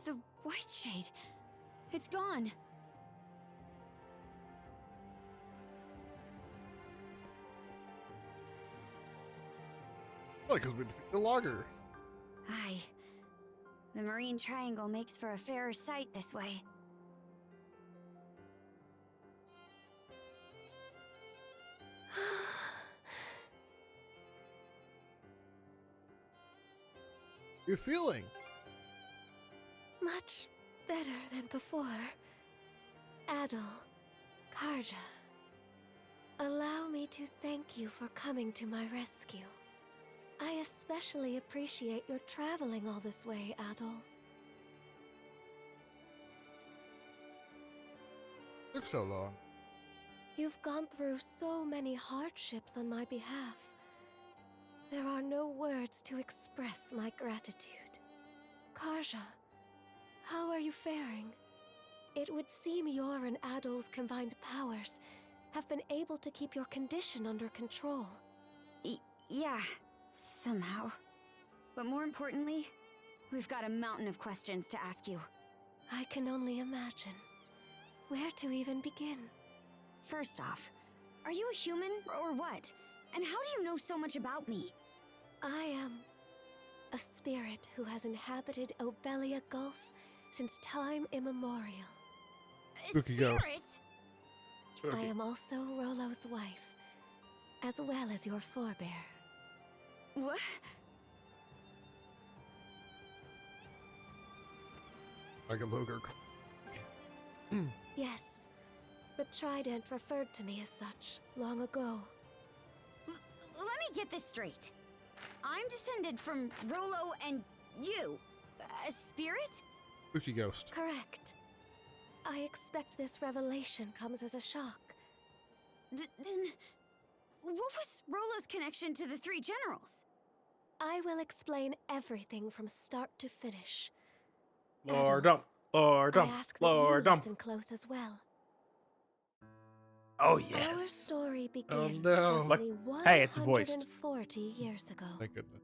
The white shade. It's gone. Oh, because we defeated the logger. Aye. The marine triangle makes for a fairer sight this way. You're feeling? Much better than before. Adol, Karja, allow me to thank you for coming to my rescue. I especially appreciate your traveling all this way, Adol. Took so long. You've gone through so many hardships on my behalf. There are no words to express my gratitude. Karja, how are you faring? It would seem your and Adol's combined powers have been able to keep your condition under control. Yeah, somehow. But more importantly, we've got a mountain of questions to ask you. I can only imagine. Where to even begin? First off, are you a human or what? And how do you know so much about me? I am a spirit who has inhabited Obelia Gulf since time immemorial. Spooky Spirit? ghost. I am also Rollo's wife, as well as your forebear. What? Like a logger. Yes, the Trident referred to me as such long ago. Let me get this straight. I'm descended from Rollo and you. A spirit? Spooky ghost. Correct. I expect this revelation comes as a shock. Then, what was Rollo's connection to the three generals? I will explain everything from start to finish. Lordum, Lordum, I ask that you Lordum. listen close as well. Oh Our yes. story begins no. roughly Hey, it's voiced. 140 years ago. Thank goodness.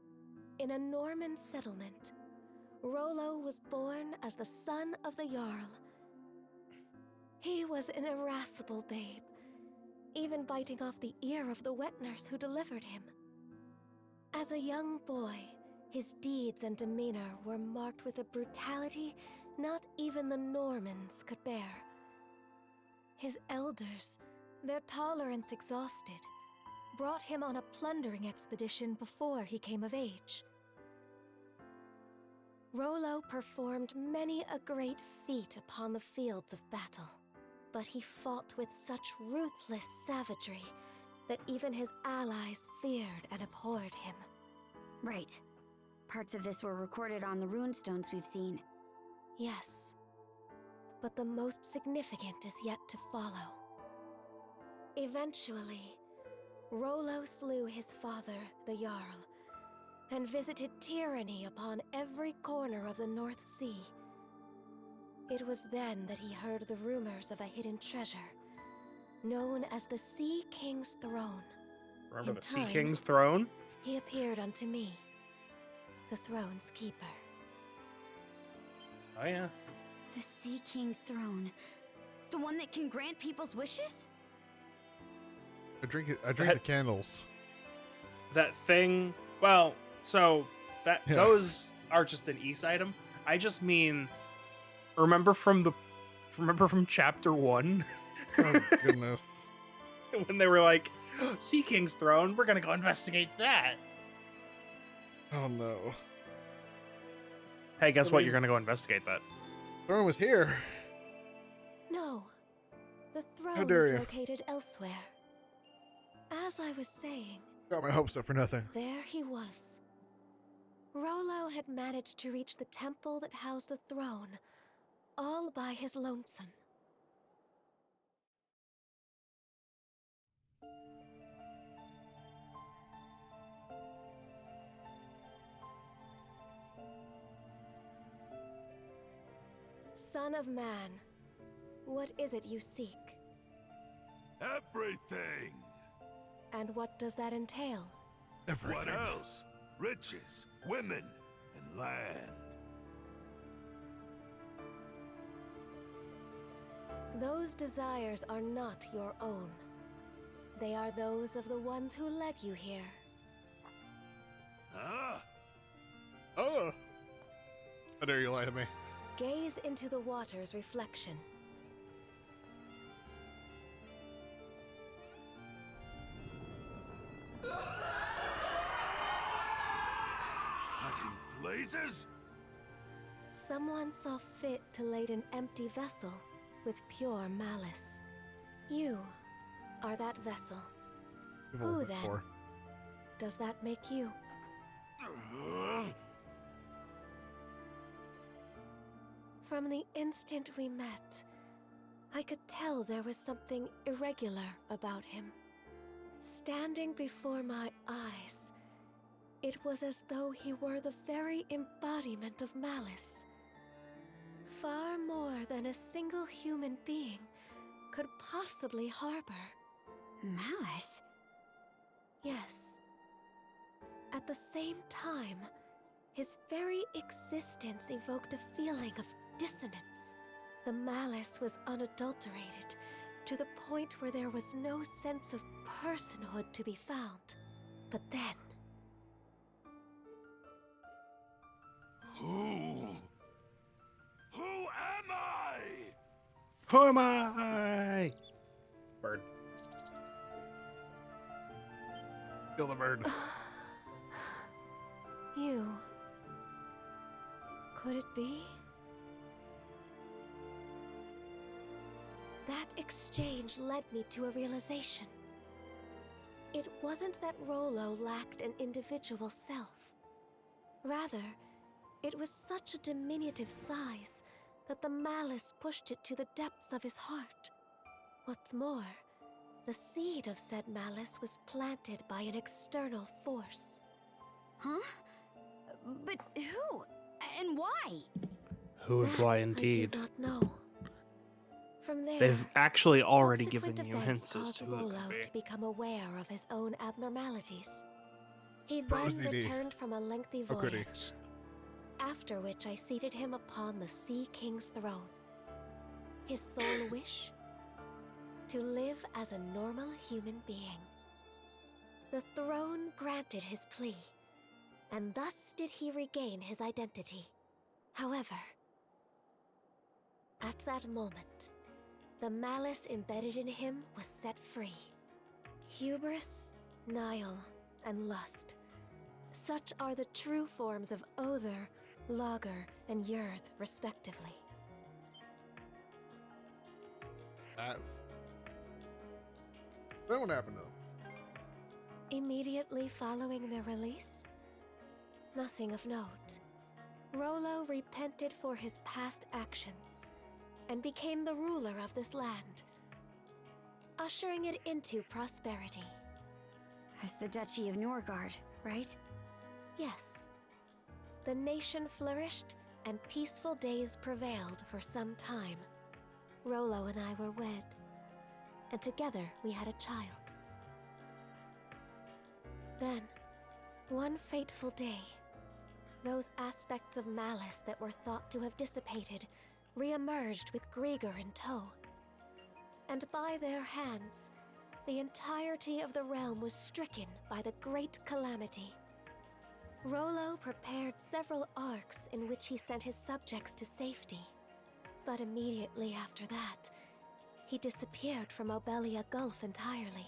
In a Norman settlement, Rollo was born as the son of the Jarl. He was an irascible babe, even biting off the ear of the wet nurse who delivered him. As a young boy, his deeds and demeanor were marked with a brutality not even the Normans could bear. His elders, their tolerance exhausted, brought him on a plundering expedition before he came of age. Rollo performed many a great feat upon the fields of battle, but he fought with such ruthless savagery that even his allies feared and abhorred him. Right. Parts of this were recorded on the runestones we've seen. Yes, but the most significant is yet to follow. Eventually, Rollo slew his father, the Jarl, and visited tyranny upon every corner of the North Sea. It was then that he heard the rumors of a hidden treasure, known as the Sea King's Throne. Remember In the Sea time, King's throne? He appeared unto me, the throne's keeper. Oh yeah. The Sea King's throne. The one that can grant people's wishes? I drink the candles. That thing. Well, so that Yeah. those are just an East item. I just mean, remember from chapter 1 Oh goodness. when they were like, Sea King's throne, we're gonna go investigate that. Oh no. Hey, guess what? mean- You're gonna go investigate that. Thorn was here. No, the How throne dare is you. located elsewhere. As I was saying, Got my hopes up for nothing. there he was. Rollo had managed to reach the temple that housed the throne, all by his lonesome. Son of man, what is it you seek? Everything! And what does that entail? Everything. What else? Riches, women, and land. Those desires are not your own. They are those of the ones who led you here. Oh! How dare you lie to me? Gaze into the water's reflection. What in blazes? Someone saw fit to lade an empty vessel with pure malice. You are that vessel. You've Who only then? been 4. Does that make you? From the instant we met, I could tell there was something irregular about him. Standing before my eyes, it was as though he were the very embodiment of malice. Far more than a single human being could possibly harbor. Malice? Yes. At the same time, his very existence evoked a feeling of dissonance. The malice was unadulterated, to the point where there was no sense of personhood to be found. But then, Who am I? Who am I? Bird. Kill the bird. you. Could it be? That exchange led me to a realization. It wasn't that Rollo lacked an individual self. Rather, it was such a diminutive size that the malice pushed it to the depths of his heart. What's more, the seed of said malice was planted by an external force. Huh? But who? And why? Who and why That indeed? I do not know. From there, They've actually already given subsequent you events hints as caused to who it Rollo could be. to become aware of his own abnormalities. He Pro then CD. returned from a lengthy How could he? voyage, after which I seated him upon the Sea King's throne. His sole wish? To live as a normal human being. The throne granted his plea, and thus did he regain his identity. However, at that moment, the malice embedded in him was set free. Hubris, Nile, and lust. Such are the true forms of Other, Lager, and Yurth, respectively. That's... Then what happened to him? Immediately following their release, nothing of note. Rollo repented for his past actions and became the ruler of this land, ushering it into prosperity. As the Duchy of Norgard, right? Yes, the nation flourished and peaceful days prevailed for some time. Rollo and I were wed, and together we had a child. Then, one fateful day, those aspects of malice that were thought to have dissipated re-emerged with Grieger in tow. And by their hands, the entirety of the realm was stricken by the great calamity. Rollo prepared several arcs in which he sent his subjects to safety. But immediately after that, he disappeared from Obelia Gulf entirely.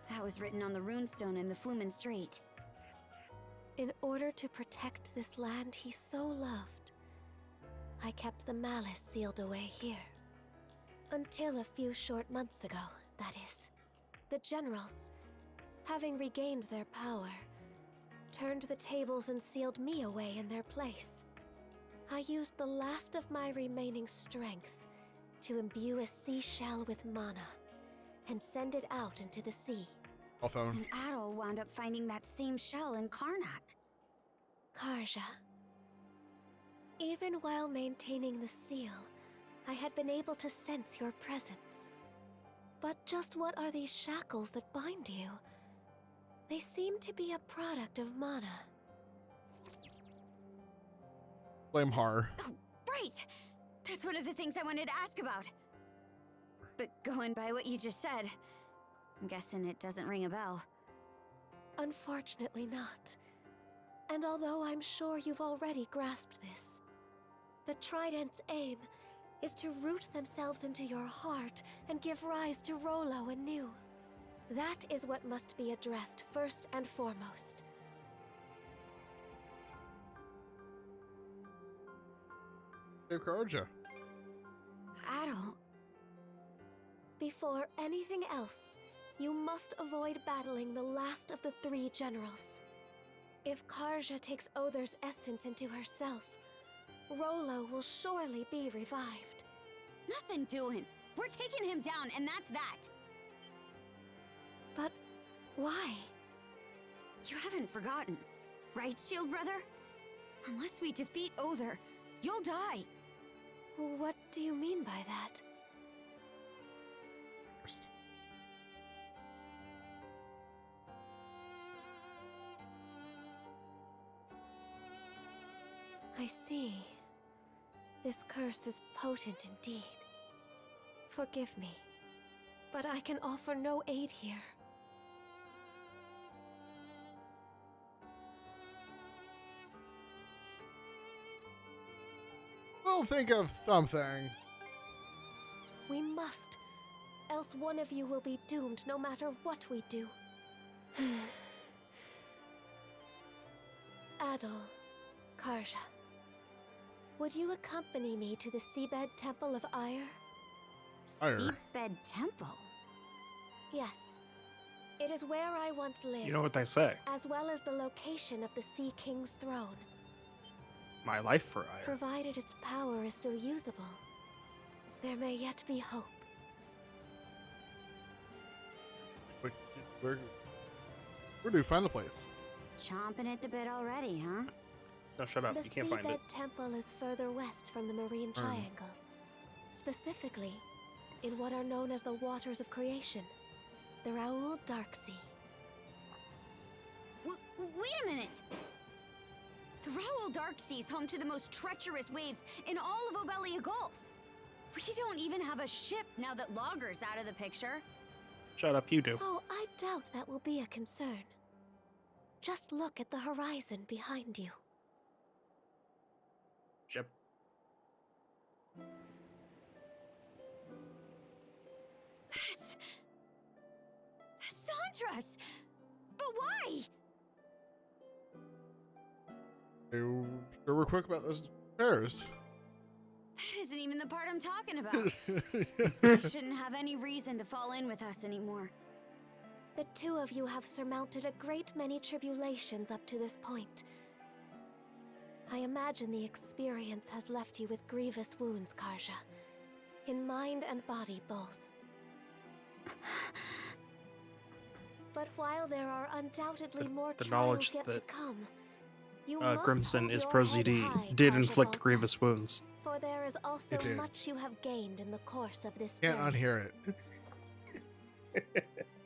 That was written on the runestone in the Flumen Strait. In order to protect this land he so loved, I kept the malice sealed away here. Until a few short months ago, that is. The generals, having regained their power, turned the tables and sealed me away in their place. I used the last of my remaining strength to imbue a seashell with mana and send it out into the sea. Phone. And Adol wound up finding that same shell in Karnak. Karja. Even while maintaining the seal, I had been able to sense your presence. But just what are these shackles that bind you? They seem to be a product of mana. Blame Har. Oh, right! That's one of the things I wanted to ask about. but going by what you just said, I'm guessing it doesn't ring a bell. Unfortunately not. And although I'm sure you've already grasped this, the Trident's aim is to root themselves into your heart and give rise to Rollo anew. That is what must be addressed first and foremost. Save Karja. Adol. Before anything else, you must avoid battling the last of the 3 generals. If Karja takes Other's essence into herself, Rollo will surely be revived. Nothing doing. We're taking him down, and that's that. But why? You haven't forgotten, right, Shield Brother? Unless we defeat Other, you'll die. What do you mean by that? First. I see. This curse is potent indeed. Forgive me, but I can offer no aid here. We'll think of something. We must, else one of you will be doomed no matter what we do. Adol, Karja, would you accompany me to the Seabed Temple of Ire? Ire. Seabed Temple? Yes. It is where I once lived. You know what they say. As well as the location of the Sea King's throne. My life for Ire. Provided its power is still usable, there may yet be hope. Where do we find the place? Chomping at the bit already, huh? No, shut up. The You can't find Seabed it. Temple is further west from the Marine Triangle. Specifically, in what are known as the Waters of Creation, the Raoul Darksea. Wait a minute! The Raoul Darksea is home to the most treacherous waves in all of Obelia Gulf. We don't even have a ship now that Logger's out of the picture. Shut up, you do. Oh, I doubt that will be a concern. Just look at the horizon behind you. Ship. That's... Sandra's! But why? Sure, we're quick about those repairs. That isn't even the part I'm talking about. You shouldn't have any reason to fall in with us anymore. The 2 of you have surmounted a great many tribulations up to this point. I imagine the experience has left you with grievous wounds, Karja. In mind and body both. But while there are undoubtedly more the trials knowledge yet to that, come, you must Grimson hold is your pro head ZD high, did Karja inflict Volta, grievous wounds. For there is also It did. much you have gained in the course of this Can't journey. unhear it.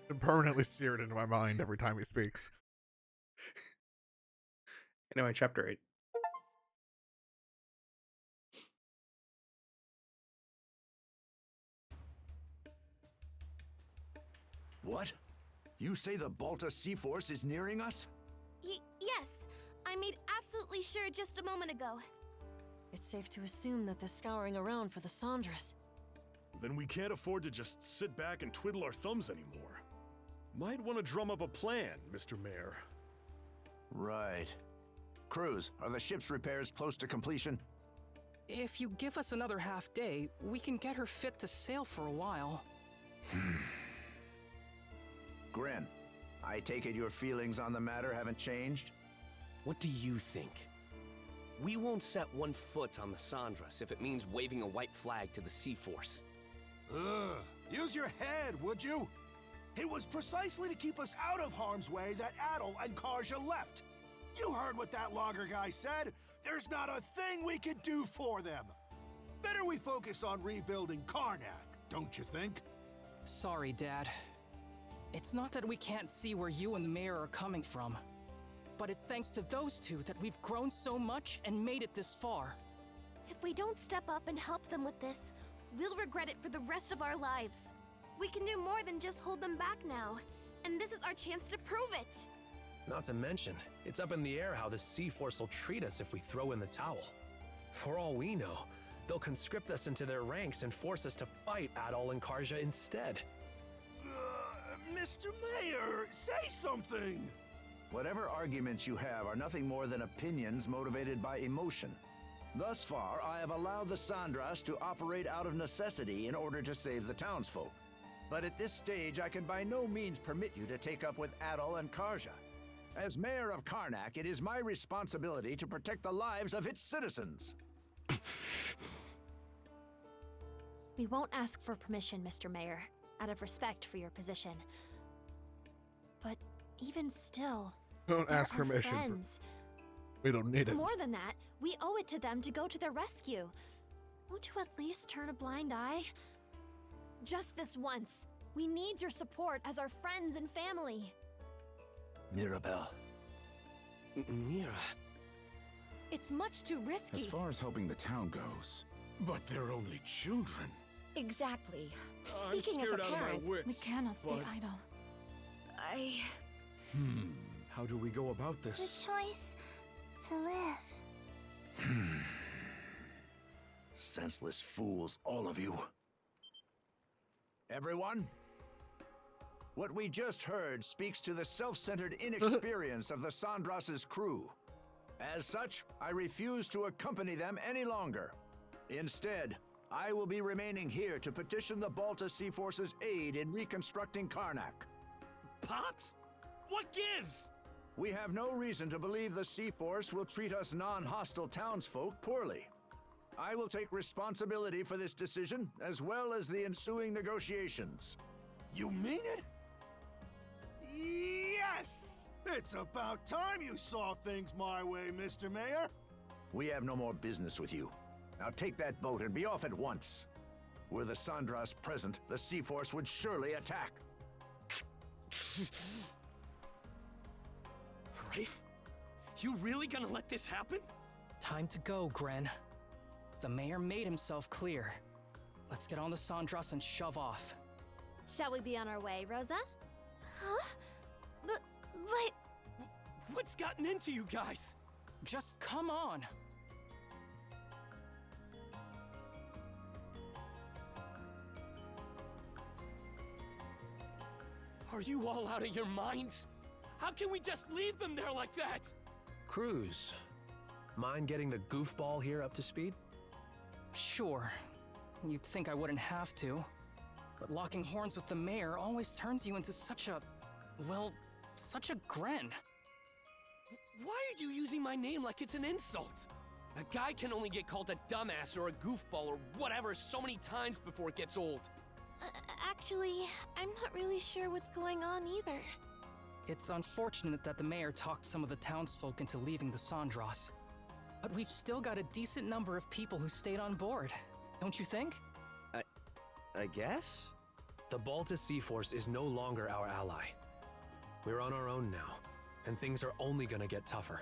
It permanently seared into my mind every time he speaks. Anyway, chapter 8. What? You say the Balta Sea Force is nearing us? Yes, I made absolutely sure just a moment ago. It's safe to assume that they're scouring around for the Sandras. Then we can't afford to just sit back and twiddle our thumbs anymore. Might want to drum up a plan, Mr. Mayor. Right. Cruz, are the ship's repairs close to completion? If you give us another half day, we can get her fit to sail for a while. Gren, I take it your feelings on the matter haven't changed? What do you think? We won't set one foot on the Sandras if it means waving a white flag to the Sea Force. Use your head, would you? It was precisely to keep us out of harm's way that Adol and Karja left. You heard what that logger guy said. There's not a thing we could do for them. Better we focus on rebuilding Karnak, don't you think? Sorry, Dad. It's not that we can't see where you and the mayor are coming from. But it's thanks to those 2 that we've grown so much and made it this far. If we don't step up and help them with this, we'll regret it for the rest of our lives. We can do more than just hold them back now, and this is our chance to prove it. Not to mention, it's up in the air how the Sea Force will treat us if we throw in the towel. For all we know, they'll conscript us into their ranks and force us to fight Adol and Karja instead. Mr. Mayor, say something! Whatever arguments you have are nothing more than opinions motivated by emotion. Thus far, I have allowed the Sandras to operate out of necessity in order to save the townsfolk. But at this stage, I can by no means permit you to take up with Adol and Karja. As mayor of Karnak, it is my responsibility to protect the lives of its citizens. We won't ask for permission, Mr. Mayor, out of respect for your position. But even still, Don't they're ask our permission. friends. We don't need it. More than that, we owe it to them to go to their rescue. Won't you at least turn a blind eye? Just this once. We need your support as our friends and family. Mirabelle. Mira. It's much too risky. As far as helping the town goes. But they're only children. Exactly. I'm Speaking as scared a out of my parent, wits. We cannot stay but- idle. How do we go about The this? choice to live. Senseless fools, all of you. Everyone? What we just heard speaks to the self-centered inexperience of the Sandras's crew. As such, I refuse to accompany them any longer. Instead, I will be remaining here to petition the Balta Sea Force's aid in reconstructing Karnak. Pops? What gives? We have no reason to believe the Sea Force will treat us non-hostile townsfolk poorly. I will take responsibility for this decision, as well as the ensuing negotiations. You mean it? Yes! It's about time you saw things my way, Mr. Mayor. We have no more business with you. Now take that boat and be off at once. Were the Sandras present, the Sea Force would surely attack. Rafe? You really gonna let this happen? Time to go, Gren. The mayor made himself clear. Let's get on the Sandras and shove off. Shall we be on our way, Rosa? Huh? But... What's gotten into you guys? Just come on. Are you all out of your minds? How can we just leave them there like that? Cruz, mind getting the goofball here up to speed? Sure. You'd think I wouldn't have to. But locking horns with the mayor always turns you into such a... well, such a Gren. Why are you using my name like it's an insult? A guy can only get called a dumbass or a goofball or whatever so many times before it gets old. Actually, I'm not really sure what's going on either. It's unfortunate that the mayor talked some of the townsfolk into leaving the Sandras. But we've still got a decent number of people who stayed on board, don't you think? I guess? The Balta Sea Force is no longer our ally. We're on our own now, and things are only gonna get tougher.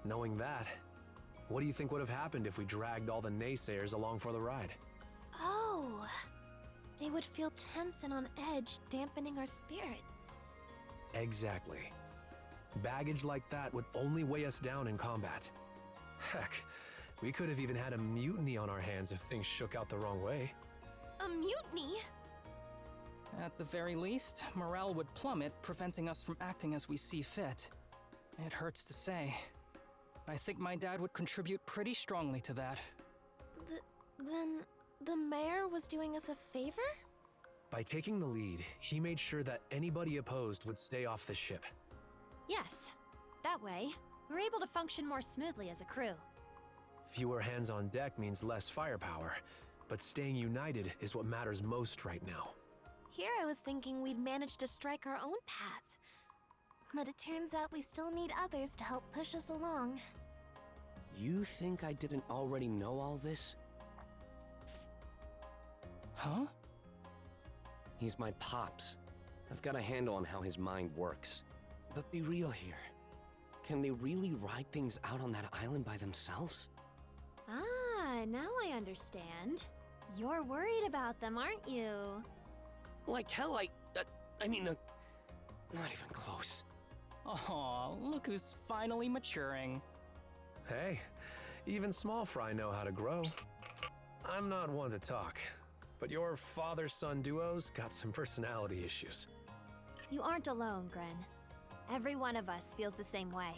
Knowing that, what do you think would have happened if we dragged all the naysayers along for the ride? Oh, they would feel tense and on edge, dampening our spirits. Exactly. Baggage like that would only weigh us down in combat. Heck, we could have even had a mutiny on our hands if things shook out the wrong way. A mutiny? At the very least, morale would plummet, preventing us from acting as we see fit. It hurts to say. I think my dad would contribute pretty strongly to that. Then the mayor was doing us a favor? By taking the lead, he made sure that anybody opposed would stay off the ship. Yes. That way, we're able to function more smoothly as a crew. Fewer hands on deck means less firepower, but staying united is what matters most right now. Here I was thinking we'd manage to strike our own path. But it turns out we still need others to help push us along. You think I didn't already know all this? Huh? He's my pops. I've got a handle on how his mind works. But be real here. Can they really ride things out on that island by themselves? Ah, now I understand. You're worried about them, aren't you? Like hell, I mean, not even close. Aw, look who's finally maturing. Hey, even small fry know how to grow. I'm not one to talk, but your father-son duo's got some personality issues. You aren't alone, Gren. Every one of us feels the same way.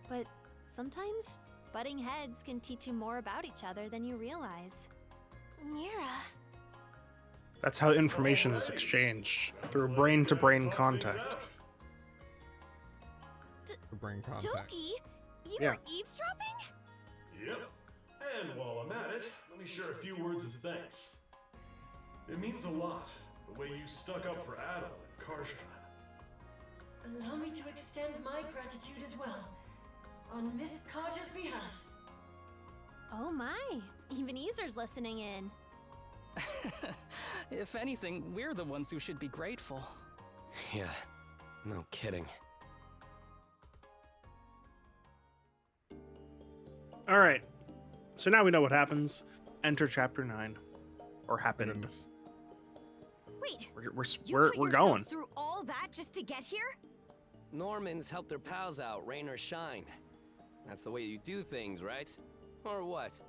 But sometimes butting heads can teach you more about each other than you realize. Mira. That's how information is exchanged, through brain-to-brain contact. Brain contact. Doki, you Yeah. were eavesdropping? Yep. And while I'm at it, let me share a few words of thanks. It means a lot, the way you stuck up for Adel and Karja. Allow me to extend my gratitude as well, on Miss Karja's behalf. Oh my, even Easer's listening in. If anything, we're the ones who should be grateful. Yeah, no kidding. All right. So now we know what happens. Enter chapter 9, or happened. Wait, We're you put going. yourselves through all that just to get here? Normans help their pals out, rain or shine. That's the way you do things, right? Or what?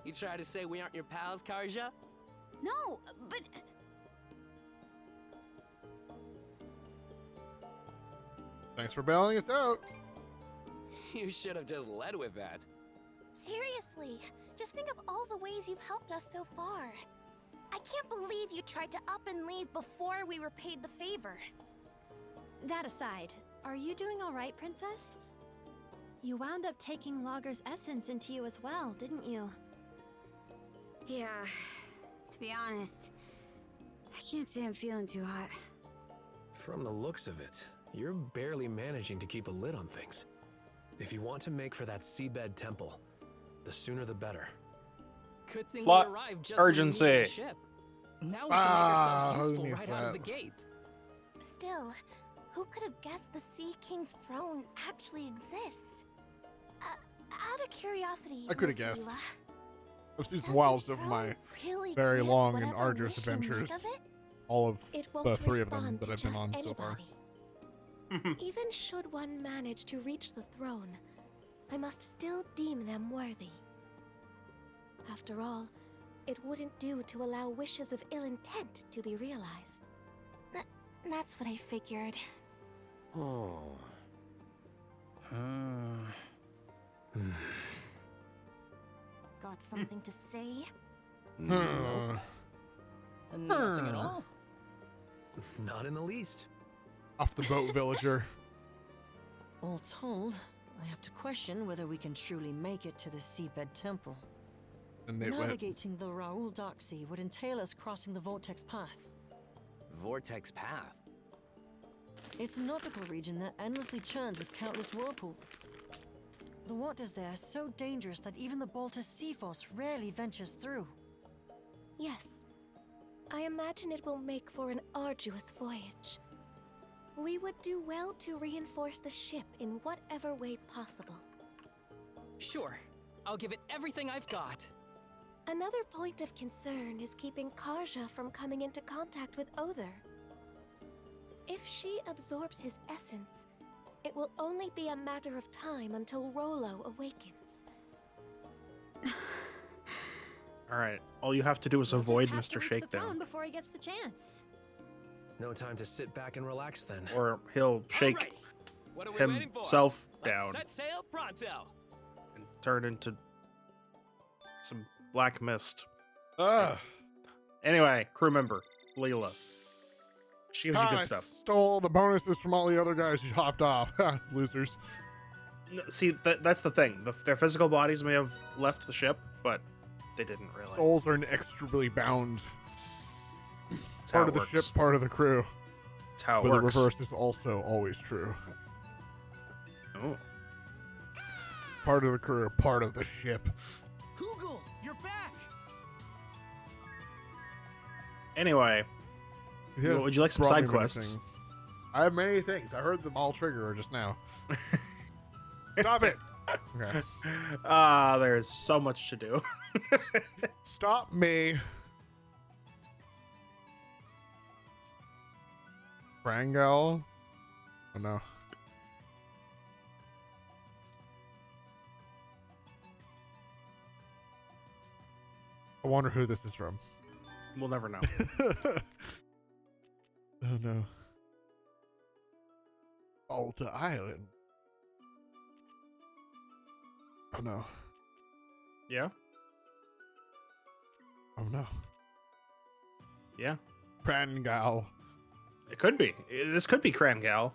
You try to say we aren't your pals, Karja? No, but... Thanks for bailing us out. You should have just led with that. Seriously, just think of all the ways you've helped us so far. I can't believe you tried to up and leave before we repaid the favor. That aside, are you doing all right, Princess? You wound up taking Logger's essence into you as well, didn't you? Yeah, to be honest, I can't say I'm feeling too hot. From the looks of it, you're barely managing to keep a lid on things. If you want to make for that seabed temple, the sooner the better. Good thing Plot we arrived just urgency. when we needed a ship. Now we can make ourselves useful who right needs out of that? the gate. Still, who could have guessed the Sea King's throne actually exists? Out of curiosity, I could have Miss guessed. Leela, I've seen does some the wild stuff of throne my really very grant long and whatever arduous wish you make adventures. of it? All of It the won't 3 of them respond that to I've been just on so far. anybody. Even should one manage to reach the throne, I must still deem them worthy. After all, it wouldn't do to allow wishes of ill intent to be realized. That's what I figured. Oh. Got something to say? Nope. Nothing at all. Not in the least. Off the boat, villager. All told, I have to question whether we can truly make it to the Seabed Temple. And Nate went. Navigating the Raoul Darksea would entail us crossing the Vortex Path. Vortex Path? It's a nautical region that endlessly churns with countless whirlpools. The waters there are so dangerous that even the Baltus Sea Force rarely ventures through. Yes, I imagine it will make for an arduous voyage. We would do well to reinforce the ship in whatever way possible. Sure, I'll give it everything I've got. Another point of concern is keeping Karja from coming into contact with Other. If she absorbs his essence, it will only be a matter of time until Rollo awakens. All right. All you have to do is We'll just avoid have to Mr. reach the Shakedown, throne before he gets the chance. No time to sit back and relax then. or he'll shake Alrighty. What are we waiting for? himself Let's down set sail pronto. and turn into some black mist. Anyway, crew member Leela. She gives you I good stuff. stole the bonuses from all the other guys who hopped off. Losers. No, see, that's the thing. Their physical bodies may have left the ship, but they didn't really. Souls are inextricably bound. That's Part how of the it ship, works. part of the crew. That's how it But works. the reverse is also always true. Oh. Part of the crew, part of the ship. Google, you're back. Anyway, Yes, would you like some brought me side many quests? things. I have many things. I heard them all trigger just now. Stop it! Okay. There's so much to do. Stop me. Brangal? Oh no. I wonder who this is from. We'll never know. Oh no. Alta Island. Oh no. Yeah? Oh no. Yeah. Prangal. It could be. This could be Krangal.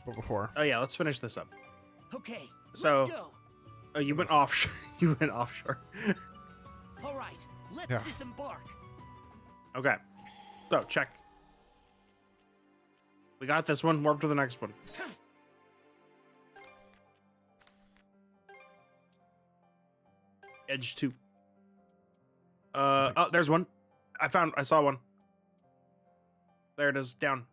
But before. Oh yeah, let's finish this up. Okay, So, let's go. Oh, you went offshore. You went offshore. All right, let's Yeah. disembark. Okay. So, check. We got this one. Warp to the next one. Edge 2. Oh, there's one. I saw one. There it is, down.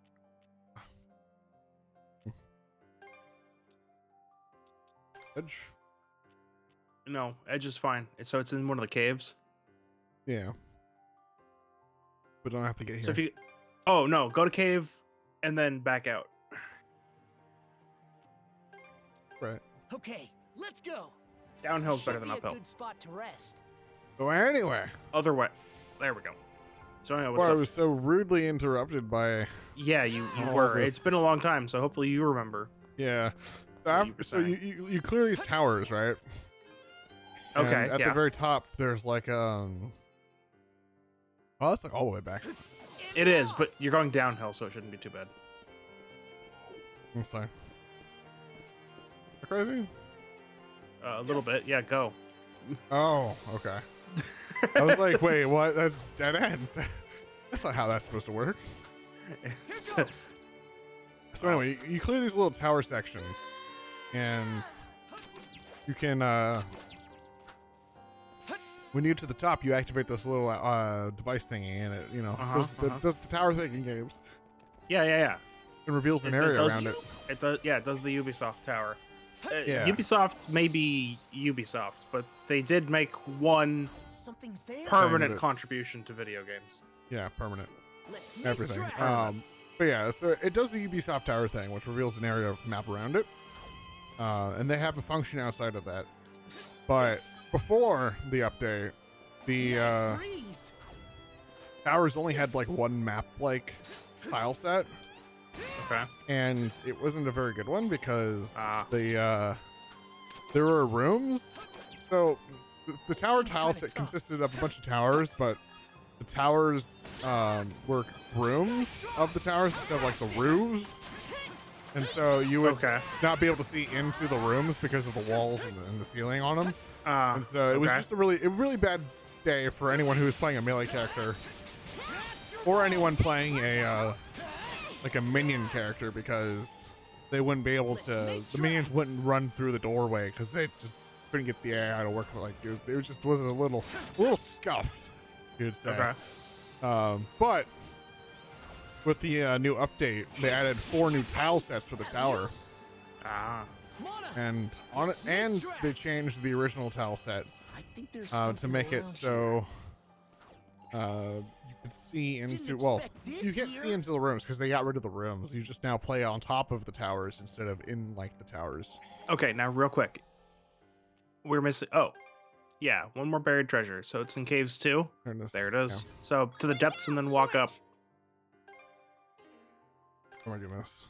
Edge? No, Edge is fine. So it's in one of the caves. Yeah. But don't have to get here. So if you, oh no, go to cave and then back out. Right. Okay, let's go. Downhill's better than Should be uphill. a good spot to rest. So anyway. Other way. There we go. So anyway, what's Well, I up? was so rudely interrupted by. Yeah, you all were. this. It's been a long time, so hopefully you remember. Yeah. So, What you were so saying. you clear these towers, right? And Okay, at yeah. the very top, there's like Oh, that's like all the way back. It is, but you're going downhill, so it shouldn't be too bad. I'm sorry. Crazy? A little bit, yeah. Go. Oh, okay. I was like, wait, what? That's dead ends. That's not how that's supposed to work. So anyway, you clear these little tower sections, and you can, when you get to the top, you activate this little device thingy, and it, does the tower thing in games. Yeah. It reveals an area around it. It does. Yeah, it does the Ubisoft tower. Yeah. Ubisoft may be Ubisoft, but they did make one Something's there. permanent Thing that- contribution to video games. Yeah, permanent. Let's make Everything. tracks. But yeah, so it does the Ubisoft tower thing, which reveals an area of map around it. And they have a function outside of that. But before the update, the Breeze. towers only had like one map-like tile set. Okay. And it wasn't a very good one because there were rooms. So the tower tile set consisted of a bunch of towers, but the towers were rooms of the towers instead of like the roofs. And so you would not be able to see into the rooms because of the walls and the ceiling on them. And so it was just a really bad day for anyone who was playing a melee character or anyone playing a minion character, because they wouldn't be able to. The minions wouldn't run through the doorway because they just couldn't get the AI to work. Like it just was a little scuffed, you'd say. Okay. But with the new update, they added 4 new tile sets for the tower. And they changed the original tile set to make it so you could see into. Well, you can't see into the rooms because they got rid of the rooms. You just now play on top of the towers instead of in like the towers. Okay, now real quick, we're missing. Oh, yeah, one more buried treasure. So it's in caves 2. There it is. Yeah. So to the depths and then walk up. Oh my goodness.